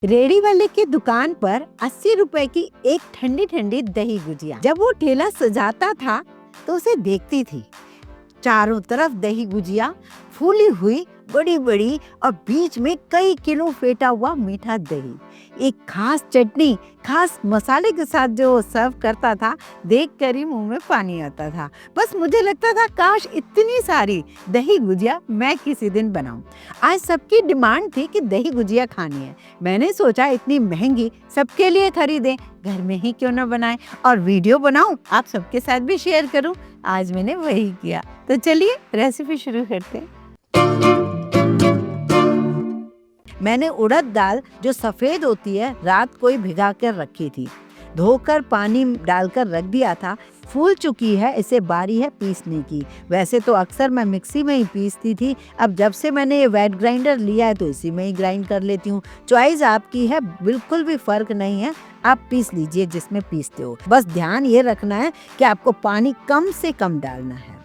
Ready वाले की दुकान पर 80 रुपए की एक ठंडी ठंडी दही गुजिया। जब वो ठेला सजाता था तो उसे देखती थी। चारों तरफ दही गुजिया फूली हुई बड़ी बड़ी और बीच में कई किलो फेटा हुआ मीठा दही, एक खास चटनी, खास मसाले के साथ जो सर्व करता था, देख कर ही मुंह में पानी आता था। बस मुझे लगता था काश इतनी सारी दही गुजिया मैं किसी दिन बनाऊं। आज सबकी डिमांड थी कि दही गुजिया खानी है। मैंने सोचा इतनी महंगी सबके लिए खरीदें, घर में ही क्यों न बनाएं और वीडियो बनाऊं, आप सबके साथ भी शेयर करूं। आज मैंने वही किया। तो चलिए रेसिपी शुरू करते हैं। मैंने उड़द दाल जो सफेद होती है रात को ही भिगा कर रखी थी। धोकर पानी डालकर रख दिया था। फूल चुकी है, इसे बारी है पीसने की। वैसे तो अक्सर मैं मिक्सी में ही पीसती थी, अब जब से मैंने ये वेट ग्राइंडर लिया है तो इसी में ही ग्राइंड कर लेती हूँ। चॉइस आपकी है, बिल्कुल भी फर्क नहीं है, आप पीस लीजिए जिसमें पीसते हो। बस ध्यान ये रखना है कि आपको पानी कम से कम डालना है।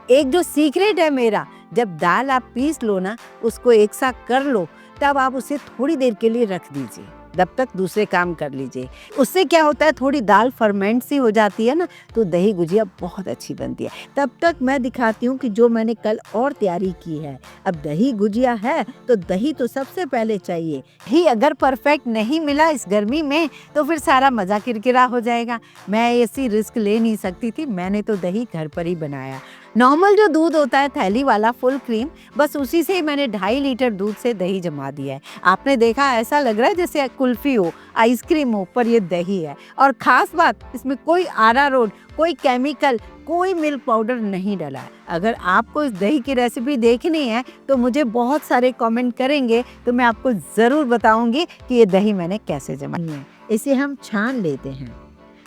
एक जो सीक्रेट है मेरा, जब दाल आप पीस लो ना, उसको एक साथ कर लो, तब आप उसे थोड़ी देर के लिए रख दीजिए, तब तक दूसरे काम कर लीजिए। उससे क्या होता है, थोड़ी दाल फर्मेंट सी हो जाती है ना, तो दही गुजिया बहुत अच्छी बनती है। तब तक मैं दिखाती हूँ कि जो मैंने कल और तैयारी की है। अब दही गुजिया है तो दही तो सबसे पहले चाहिए ही। अगर परफेक्ट नहीं मिला इस गर्मी में तो फिर सारा मज़ा किरकिरा हो जाएगा। मैं ऐसी रिस्क ले नहीं सकती थी, मैंने तो दही घर पर ही बनाया। नॉर्मल जो दूध होता है थैली वाला फुल क्रीम, बस उसी से ही मैंने 2.5 लीटर दूध से दही जमा दिया है। आपने देखा, ऐसा लग रहा है जैसे कुल्फी हो, आइसक्रीम हो, पर ये दही है। और ख़ास बात, इसमें कोई अरारोट, कोई केमिकल, कोई मिल्क पाउडर नहीं डाला है। अगर आपको इस दही की रेसिपी देखनी है तो मुझे बहुत सारे कमेंट करेंगे, तो मैं आपको ज़रूर बताऊंगी कि ये दही मैंने कैसे जमाई है। इसे हम छान लेते हैं।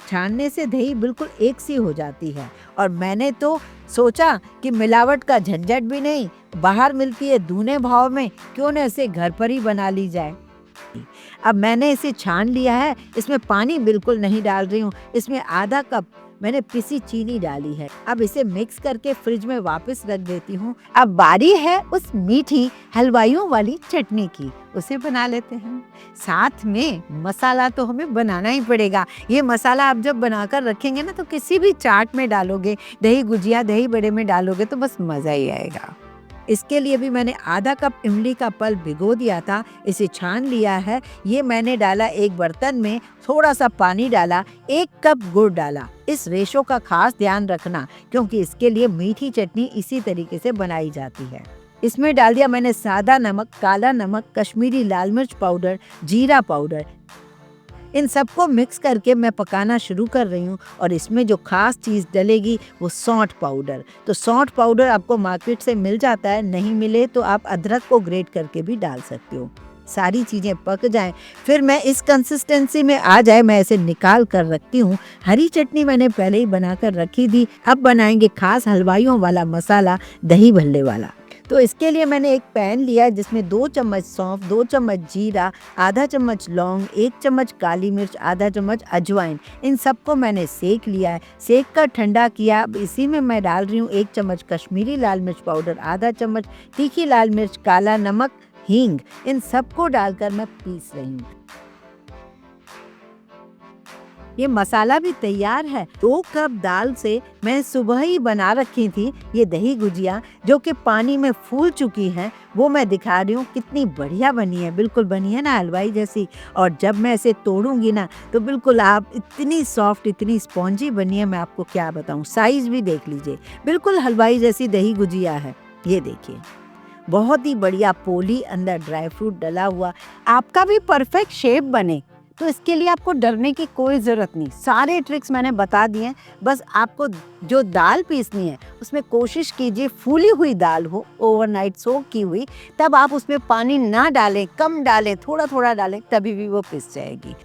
छानने से दही बिल्कुल एक सी हो जाती है। और मैंने तो सोचा कि मिलावट का झंझट भी नहीं, बाहर मिलती है दूने भाव में, क्यों न इसे घर पर ही बना ली जाए। अब मैंने इसे छान लिया है, इसमें पानी बिल्कुल नहीं डाल रही हूँ। इसमें आधा कप मैंने पिसी चीनी डाली है। अब इसे मिक्स करके फ्रिज में वापस रख देती हूँ। अब बारी है उस मीठी हलवाइयों वाली चटनी की, उसे बना लेते हैं। साथ में मसाला तो हमें बनाना ही पड़ेगा। ये मसाला आप जब बनाकर रखेंगे ना, तो किसी भी चाट में डालोगे, दही गुजिया, दही बड़े में डालोगे तो बस मज़ा ही आएगा। इसके लिए भी मैंने आधा कप इमली का पल्प भिगो दिया था, इसे छान लिया है। ये मैंने डाला एक बर्तन में, थोड़ा सा पानी डाला, 1 कप गुड़ डाला। इस रेशो का खास ध्यान रखना, क्योंकि इसके लिए मीठी चटनी इसी तरीके से बनाई जाती है। इसमें डाल दिया मैंने सादा नमक, काला नमक, कश्मीरी लाल मिर्च पाउडर, जीरा पाउडर। इन सबको मिक्स करके मैं पकाना शुरू कर रही हूँ। और इसमें जो खास चीज़ डलेगी वो सौंठ पाउडर। तो सौंठ पाउडर आपको मार्केट से मिल जाता है, नहीं मिले तो आप अदरक को ग्रेट करके भी डाल सकते हो। सारी चीज़ें पक जाएं, फिर मैं इस कंसिस्टेंसी में आ जाए, मैं इसे निकाल कर रखती हूँ। हरी चटनी मैंने पहले ही बना कर रखी थी। अब बनाएंगे खास हलवाइयों वाला मसाला, दही भल्ले वाला। तो इसके लिए मैंने एक पैन लिया जिसमें 2 चम्मच सौंफ, 2 चम्मच जीरा, आधा चम्मच लौंग, 1 चम्मच काली मिर्च, आधा चम्मच अजवाइन, इन सबको मैंने सेक लिया है। सेक कर ठंडा किया। अब इसी में मैं डाल रही हूँ 1 चम्मच कश्मीरी लाल मिर्च पाउडर, आधा चम्मच तीखी लाल मिर्च, काला नमक, हींग, इन सबको डालकर मैं पीस रही हूँ। ये मसाला भी तैयार है। 2 कप दाल से मैं सुबह ही बना रखी थी ये दही गुजिया, जो कि पानी में फूल चुकी है। वो मैं दिखा रही हूँ, कितनी बढ़िया बनी है, बिल्कुल बनी है ना हलवाई जैसी। और जब मैं इसे तोड़ूंगी ना, तो बिल्कुल आप इतनी सॉफ्ट, इतनी स्पॉन्जी बनी है, मैं आपको क्या बताऊँ। साइज भी देख लीजिए, बिल्कुल हलवाई जैसी दही गुजिया है। ये देखिए, बहुत ही बढ़िया पोली, अंदर ड्राई फ्रूट डला हुआ। आपका भी परफेक्ट शेप बने तो इसके लिए आपको डरने की कोई ज़रूरत नहीं। सारे ट्रिक्स मैंने बता दिए हैं। बस आपको जो दाल पीसनी है उसमें कोशिश कीजिए फूली हुई दाल हो, ओवरनाइट सोक की हुई। तब आप उसमें पानी ना डालें, कम डालें, थोड़ा थोड़ा डालें, तभी भी वो पिस जाएगी।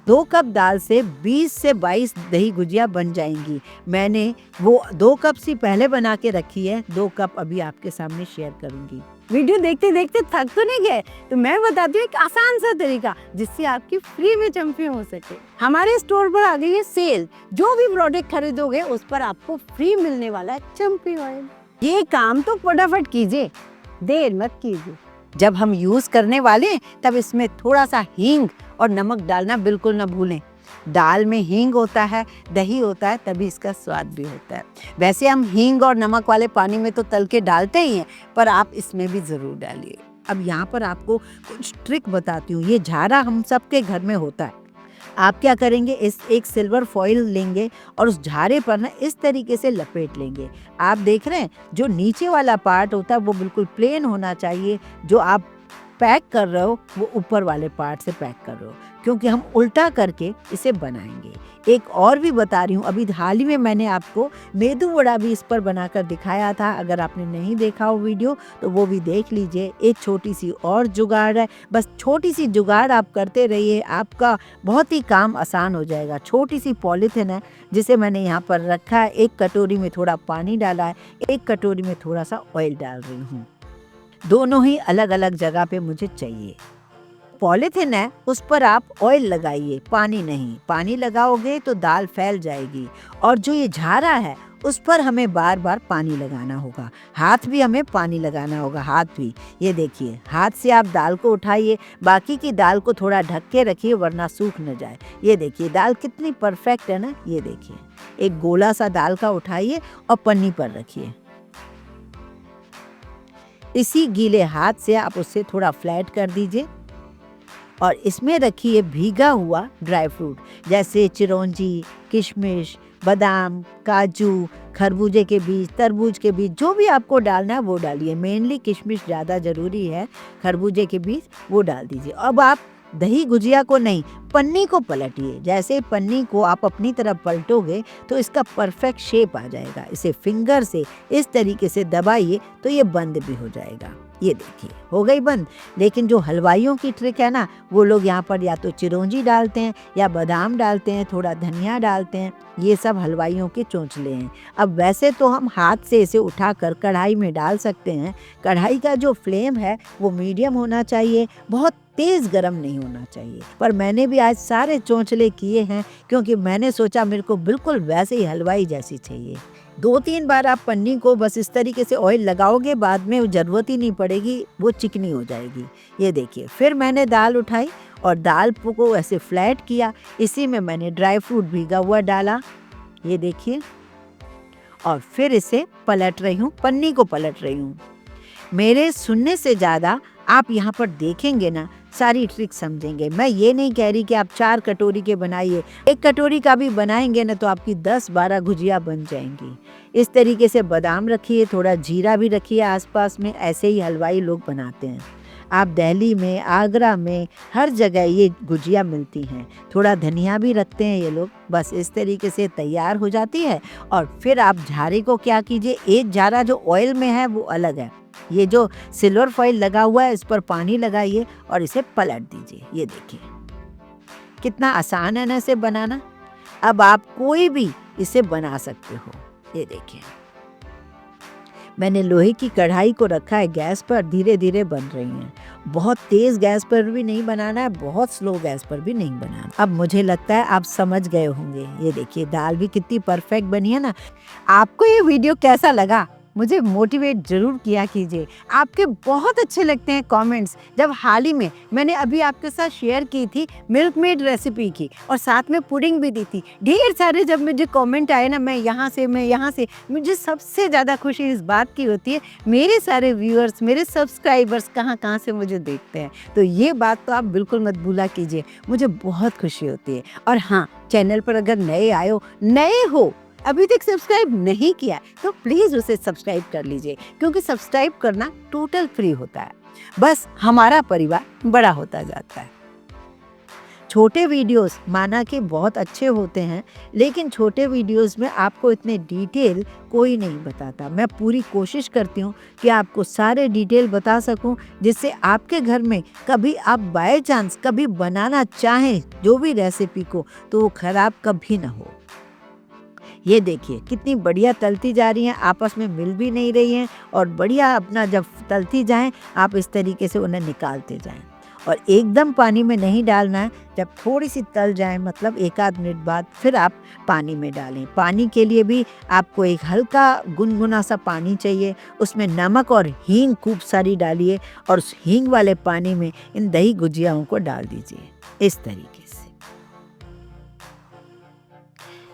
2 कप दाल से 20 से 22 दही गुजिया बन जाएंगी। मैंने वो 2 कप से पहले बना के रखी है, 2 कप अभी आपके सामने शेयर करूंगी। वीडियो देखते देखते थक तो नहीं गए, तो मैं बताती हूँ एक आसान सा तरीका जिससे आपकी फ्री में चम्पी हो सके। हमारे स्टोर पर आ गई है सेल। जो भी प्रोडक्ट खरीदोगे उस पर आपको फ्री मिलने वाला है चम्पी ऑयल। ये काम तो फटाफट कीजिए, देर मत कीजिए। जब हम यूज़ करने वाले हैं तब इसमें थोड़ा सा हींग और नमक डालना बिल्कुल ना भूलें। दाल में हींग होता है, दही होता है, तभी इसका स्वाद भी होता है। वैसे हम हींग और नमक वाले पानी में तो तल के डालते ही हैं, पर आप इसमें भी ज़रूर डालिए। अब यहाँ पर आपको कुछ ट्रिक बताती हूँ। ये झारा हम सबके घर में होता है। आप क्या करेंगे, इस एक सिल्वर फॉइल लेंगे और उस झारे पर ना इस तरीके से लपेट लेंगे। आप देख रहे हैं जो नीचे वाला पार्ट होता है वो बिल्कुल प्लेन होना चाहिए। जो आप पैक कर रहे हो वो ऊपर वाले पार्ट से पैक कर रहे हो, क्योंकि हम उल्टा करके इसे बनाएंगे। एक और भी बता रही हूँ, अभी हाल ही में मैंने आपको मेदू वड़ा भी इस पर बनाकर दिखाया था। अगर आपने नहीं देखा हो वीडियो तो वो भी देख लीजिए। एक छोटी सी और जुगाड़ है, बस छोटी सी जुगाड़ आप करते रहिए, आपका बहुत ही काम आसान हो जाएगा। छोटी सी पॉलीथिन है जिसे मैंने यहाँ पर रखा है। एक कटोरी में थोड़ा पानी डाला है, एक कटोरी में थोड़ा सा ऑयल डाल रही हूँ। दोनों ही अलग अलग जगह पे मुझे चाहिए। पॉलीथिन है उस पर आप ऑयल लगाइए, पानी नहीं। पानी लगाओगे तो दाल फैल जाएगी। और जो ये झारा है उस पर हमें बार बार पानी लगाना होगा। हाथ भी हमें पानी लगाना होगा, हाथ भी। ये देखिए, हाथ से आप दाल को उठाइए, बाकी की दाल को थोड़ा ढक के रखिए वरना सूख न जाए। ये देखिए दाल कितनी परफेक्ट है ना। ये देखिए, एक गोला सा दाल का उठाइए और पन्नी पर रखिए। इसी गीले हाथ से आप उसे थोड़ा फ्लैट कर दीजिए और इसमें रखिए भीगा हुआ ड्राई फ्रूट, जैसे चिरौंजी, किशमिश, बादाम, काजू, खरबूजे के बीज, तरबूज के बीज, जो भी आपको डालना है वो डालिए। मेनली किशमिश ज़्यादा ज़रूरी है, खरबूजे के बीज वो डाल दीजिए। अब आप दही गुजिया को नहीं, पन्नी को पलटिए। जैसे पन्नी को आप अपनी तरफ पलटोगे तो इसका परफेक्ट शेप आ जाएगा। इसे फिंगर से इस तरीके से दबाइए तो ये बंद भी हो जाएगा। ये देखिए हो गई बंद। लेकिन जो हलवाइयों की ट्रिक है ना, वो लोग यहाँ पर या तो चिरौंजी डालते हैं या बादाम डालते हैं, थोड़ा धनिया डालते हैं। ये सब हलवाइयों के चोंचले हैं। अब वैसे तो हम हाथ से इसे उठाकर कढ़ाई में डाल सकते हैं। कढ़ाई का जो फ्लेम है वो मीडियम होना चाहिए, बहुत तेज़ गरम नहीं होना चाहिए। पर मैंने भी आज सारे चोंचले किए हैं क्योंकि मैंने सोचा मेरे को बिल्कुल वैसे ही हलवाई जैसी चाहिए। 2-3 बार आप पन्नी को बस इस तरीके से ऑयल लगाओगे, बाद में ज़रूरत ही नहीं पड़ेगी, वो चिकनी हो जाएगी। ये देखिए, फिर मैंने दाल उठाई और दाल को ऐसे फ्लैट किया। इसी में मैंने ड्राई फ्रूट भीगा हुआ डाला, ये देखिए, और फिर इसे पलट रही हूँ, पन्नी को पलट रही हूँ। मेरे सुनने से ज़्यादा आप यहाँ पर देखेंगे ना, सारी ट्रिक समझेंगे। मैं ये नहीं कह रही कि आप 4 कटोरी के बनाइए, 1 कटोरी का भी बनाएंगे ना तो आपकी 10-12 गुजिया बन जाएंगी। इस तरीके से बादाम रखिए, थोड़ा जीरा भी रखिए आसपास में, ऐसे ही हलवाई लोग बनाते हैं। आप दिल्ली में, आगरा में, हर जगह ये गुजिया मिलती हैं। थोड़ा धनिया भी रखते हैं ये लोग। बस इस तरीके से तैयार हो जाती है। और फिर आप झारे को क्या कीजिए, एक झारा जो ऑयल में है वो अलग है, ये जो सिल्वर फॉइल लगा हुआ है इस पर पानी लगाइए और इसे पलट दीजिए। ये देखिए कितना आसान है ना इसे बनाना। अब आप कोई भी इसे बना सकते हो। ये देखिए, मैंने लोहे की कढ़ाई को रखा है गैस पर, धीरे धीरे बन रही हैं। बहुत तेज़ गैस पर भी नहीं बनाना है, बहुत स्लो गैस पर भी नहीं बनाना। अब मुझे लगता है आप समझ गए होंगे। ये देखिए दाल भी कितनी परफेक्ट बनी है ना। आपको ये वीडियो कैसा लगा मुझे मोटिवेट ज़रूर किया कीजिए। आपके बहुत अच्छे लगते हैं कमेंट्स। जब हाल ही में मैंने अभी आपके साथ शेयर की थी मिल्क मेड रेसिपी की और साथ में पुडिंग भी दी थी, ढेर सारे जब मुझे कमेंट आए ना, मैं यहाँ से, मुझे सबसे ज़्यादा खुशी इस बात की होती है मेरे सारे व्यूअर्स, मेरे सब्सक्राइबर्स कहाँ से मुझे देखते हैं। तो ये बात तो आप बिल्कुल मत भूला कीजिए, मुझे बहुत खुशी होती है। और हाँ, चैनल पर अगर नए हो अभी तक सब्सक्राइब नहीं किया तो प्लीज़ उसे सब्सक्राइब कर लीजिए, क्योंकि सब्सक्राइब करना टोटल फ्री होता है। बस हमारा परिवार बड़ा होता जाता है। छोटे वीडियोस माना कि बहुत अच्छे होते हैं, लेकिन छोटे वीडियोस में आपको इतने डिटेल कोई नहीं बताता। मैं पूरी कोशिश करती हूँ कि आपको सारे डिटेल बता सकूँ, जिससे आपके घर में कभी आप बाय चांस कभी बनाना चाहें जो भी रेसिपी को, तो वो ख़राब कभी ना हो। ये देखिए कितनी बढ़िया तलती जा रही हैं, आपस में मिल भी नहीं रही हैं और बढ़िया अपना जब तलती जाएं आप इस तरीके से उन्हें निकालते जाएं। और एकदम पानी में नहीं डालना है। जब थोड़ी सी तल जाए, मतलब 1 आध मिनट बाद, फिर आप पानी में डालें। पानी के लिए भी आपको एक हल्का गुनगुना सा पानी चाहिए, उसमें नमक और हींग खूब सारी डालिए और उस हींग वाले पानी में इन दही गुजियाओं को डाल दीजिए इस तरीके से।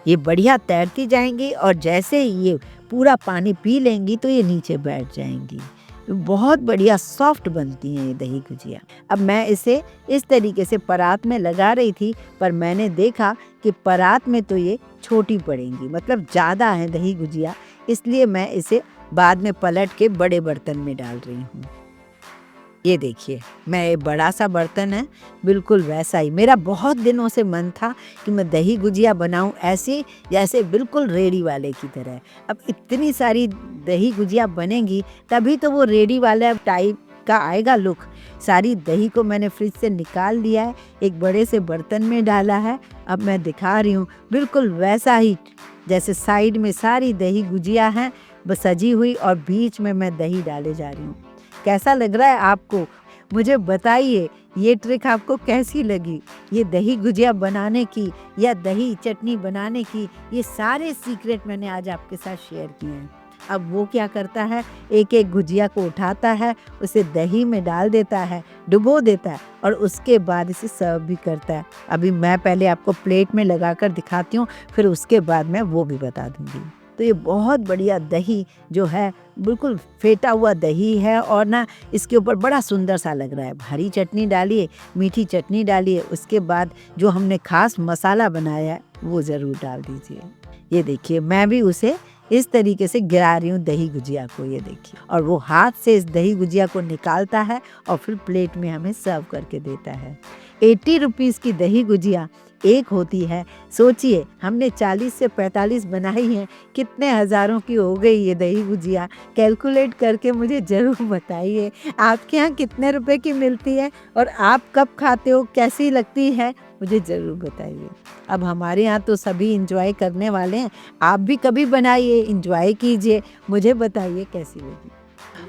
ये बढ़िया तैरती जाएंगी और जैसे ही ये पूरा पानी पी लेंगी तो ये नीचे बैठ जाएंगी। बहुत बढ़िया सॉफ्ट बनती हैं ये दही गुजिया। अब मैं इसे इस तरीके से परात में लगा रही थी, पर मैंने देखा कि परात में तो ये छोटी पड़ेंगी, मतलब ज़्यादा है दही गुजिया, इसलिए मैं इसे बाद में पलट के बड़े बर्तन में डाल रही हूँ। ये देखिए, मैं ये बड़ा सा बर्तन है, बिल्कुल वैसा ही। मेरा बहुत दिनों से मन था कि मैं दही गुजिया बनाऊं ऐसे, जैसे बिल्कुल रेडी वाले की तरह। अब इतनी सारी दही गुजिया बनेंगी तभी तो वो रेडी वाला टाइप का आएगा लुक। सारी दही को मैंने फ्रिज से निकाल लिया है, एक बड़े से बर्तन में डाला है। अब मैं दिखा रही हूँ बिल्कुल वैसा ही, जैसे साइड में सारी दही गुजिया हैं बस सजी हुई और बीच में मैं दही डाले जा रही हूँ। कैसा लग रहा है आपको? मुझे बताइए, ये ट्रिक आपको कैसी लगी? ये दही गुजिया बनाने की या दही चटनी बनाने की, ये सारे सीक्रेट मैंने आज आपके साथ शेयर किए हैं। अब वो क्या करता है, एक एक गुजिया को उठाता है, उसे दही में डाल देता है, डुबो देता है और उसके बाद इसे सर्व भी करता है। अभी मैं पहले आपको प्लेट में लगाकर दिखाती हूँ, फिर उसके बाद मैं वो भी बता दूँगी। तो ये बहुत बढ़िया दही जो है, बिल्कुल फेटा हुआ दही है और ना इसके ऊपर बड़ा सुंदर सा लग रहा है। हरी चटनी डालिए, मीठी चटनी डालिए, उसके बाद जो हमने खास मसाला बनाया है वो ज़रूर डाल दीजिए। ये देखिए, मैं भी उसे इस तरीके से गिरा रही हूँ दही गुजिया को, ये देखिए। और वो हाथ से इस दही गुजिया को निकालता है और फिर प्लेट में हमें सर्व करके देता है। 80 रुपीज़ की दही गुजिया एक होती है। सोचिए, हमने 40 से 45 बनाई हैं, कितने हज़ारों की हो गई ये दही गुजिया। कैलकुलेट करके मुझे ज़रूर बताइए आपके यहाँ कितने रुपए की मिलती है और आप कब खाते हो, कैसी लगती है, मुझे ज़रूर बताइए। अब हमारे यहाँ तो सभी एंजॉय करने वाले हैं, आप भी कभी बनाइए, एंजॉय कीजिए, मुझे बताइए कैसी लगी।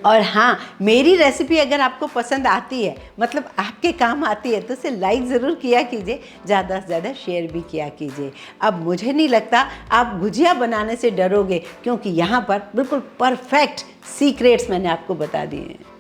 और हाँ, मेरी रेसिपी अगर आपको पसंद आती है, मतलब आपके काम आती है, तो उसे लाइक ज़रूर किया कीजिए, ज़्यादा से ज़्यादा शेयर भी किया कीजिए। अब मुझे नहीं लगता आप गुजिया बनाने से डरोगे, क्योंकि यहाँ पर बिल्कुल परफेक्ट सीक्रेट्स मैंने आपको बता दिए हैं।